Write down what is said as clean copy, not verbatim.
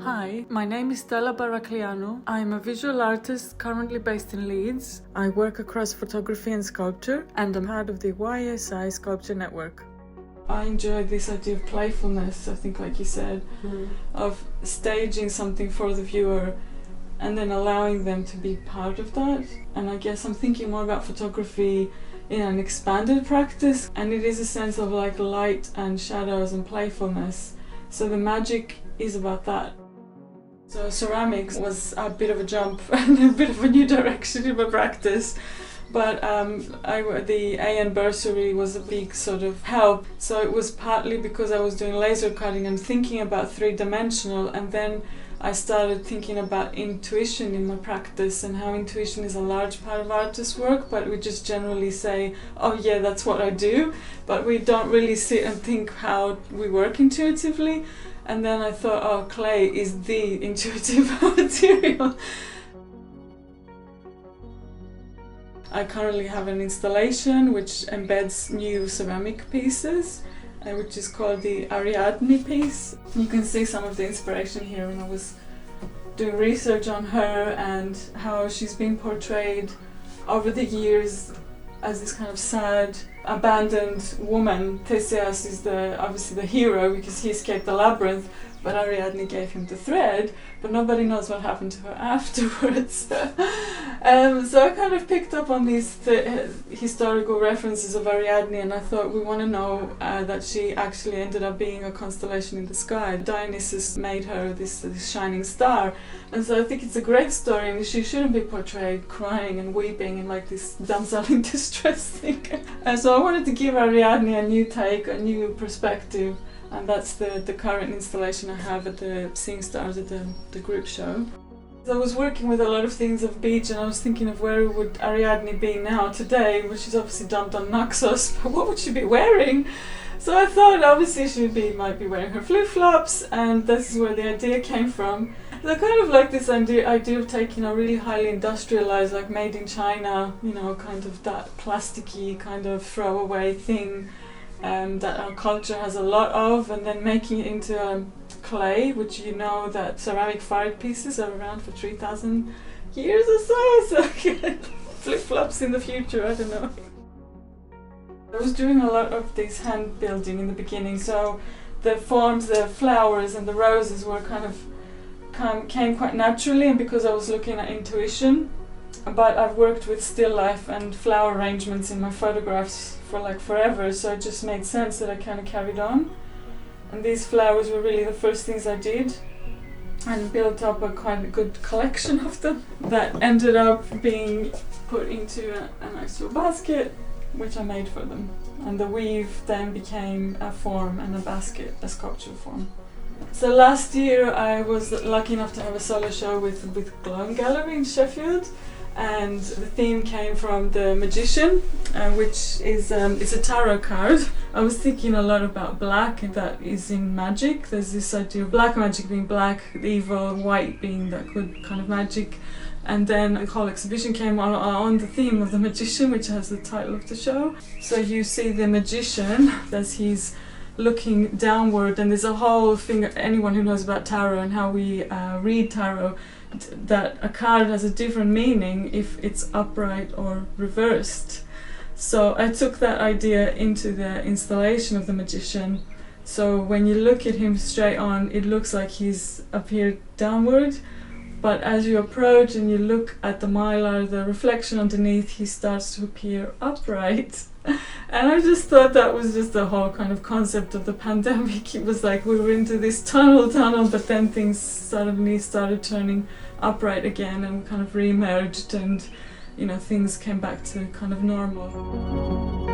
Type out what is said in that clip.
Hi, my name is Stella Baraklianou. I'm a visual artist currently based in Leeds. I work across photography and sculpture, and I'm part of the YSI Sculpture Network. I enjoy this idea of playfulness, I think, like you said, of staging something for the viewer and then allowing them to be part of that. And I guess I'm thinking more about photography in an expanded practice, and it is a sense of like light and shadows and playfulness. So the magic is about that. So ceramics was a bit of a jump and a bit of a new direction in my practice. But the AN bursary was a big sort of help. So it was partly because I was doing laser cutting and thinking about three-dimensional, and then I started thinking about intuition in my practice and how intuition is a large part of artist work, but we just generally say, oh yeah, that's what I do, but we don't really sit and think how we work intuitively. And then I thought, oh, clay is the intuitive material. I currently have an installation which embeds new ceramic pieces, which is called the Ariadne piece. You can see some of the inspiration here when I was doing research on her and how she's been portrayed over the years as this kind of sad, abandoned woman. Theseus is obviously the hero because he escaped the labyrinth, but Ariadne gave him the thread, but nobody knows what happened to her afterwards. So I kind of picked up on these historical references of Ariadne, and I thought we want to know that she actually ended up being a constellation in the sky. Dionysus made her this shining star, and so I think it's a great story, and she shouldn't be portrayed crying and weeping and like this damsel in distress thing. And so I wanted to give Ariadne a new take, a new perspective. And that's the current installation I have at the Seeing Stars at the group show. I was working with a lot of things of beach, and I was thinking of where would Ariadne be now today, which she's obviously dumped on Naxos, but what would she be wearing? So I thought obviously she might be wearing her flip-flops, and this is where the idea came from. So kind of like this idea of taking a really highly industrialized, like made in China, kind of that plasticky kind of throwaway thing that our culture has a lot of, and then making it into clay, which that ceramic fired pieces are around for 3,000 years or so flip-flops in the future, I don't know. I was doing a lot of this hand building in the beginning, so the forms, the flowers and the roses were came quite naturally, and because I was looking at intuition. But I've worked with still life and flower arrangements in my photographs for like forever, so it just made sense that I kind of carried on. And these flowers were really the first things I did, and built up quite a good collection of them that ended up being put into a nice little basket, which I made for them. And the weave then became a form and a basket, a sculpture form. So last year I was lucky enough to have a solo show with Glowing Gallery in Sheffield. And the theme came from The Magician, which is it's a tarot card. I was thinking a lot about black, and that is in magic. There's this idea of black magic being black, evil, white being that good kind of magic. And then the whole exhibition came on the theme of The Magician, which has the title of the show. So you see the magician as he's looking downward, and there's a whole thing, anyone who knows about tarot and how we read tarot, that a card has a different meaning if it's upright or reversed. So I took that idea into the installation of the magician. So when you look at him straight on, it looks like he's appeared downward, but as you approach and you look at the mylar, the reflection underneath, he starts to appear upright. And I just thought that was just the whole kind of concept of the pandemic. It was like we were into this tunnel, but then things suddenly started turning upright again and kind of re-emerged, and things came back to kind of normal.